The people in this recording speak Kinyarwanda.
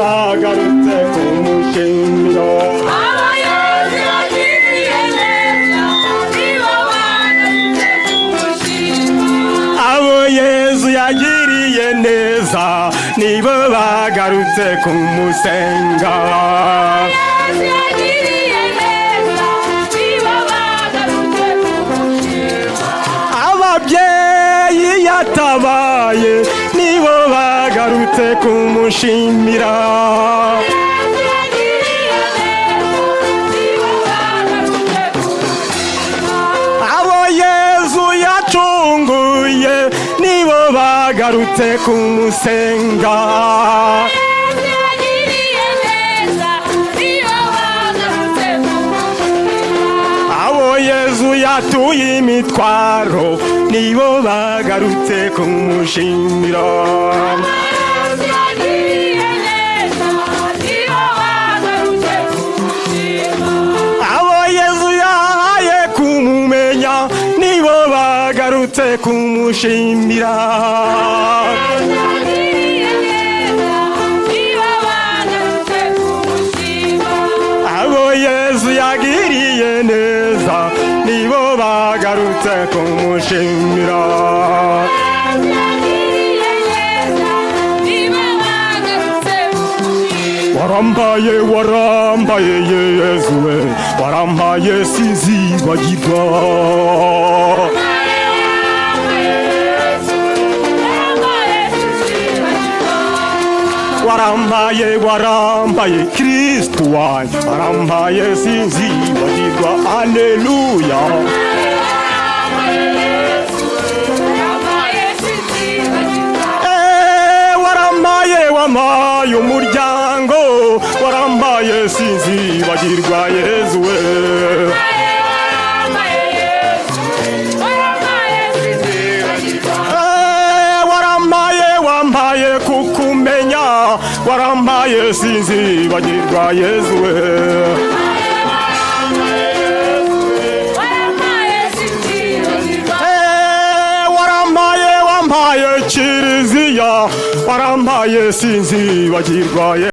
bagarutse kumushimira. Abo Yesu yagiriye neza nibo bagarutse kumusenga. Ababyeyi yatabaye nibo bagarutse kumushimira. Abo Yesu yacunguye nibo bagarutse kumusenga. Abo Yesu yatuye imitwaro nibo bagarutse kumushimira. Abo Yesu yahaye kumumenya nibo bagarutse kumushimira. Abo Yesu yagiriye neza nibo bagarutse kumushimira. Warambaye warambaye Yesu we, warambaye sinzibagirwa. Warambaye warambaye Kristo wanjye, warambaye sinzibagirwa. Haleluya. Warambaye wamaye umuryango, warambaye sinzibagirwa Yesu we. Warambaye wambaye kukumenya, warambaye sinzibagirwa Yesu we. Warambaye wambaye Kiriziya, warambaye sinzibagirwa Yesu.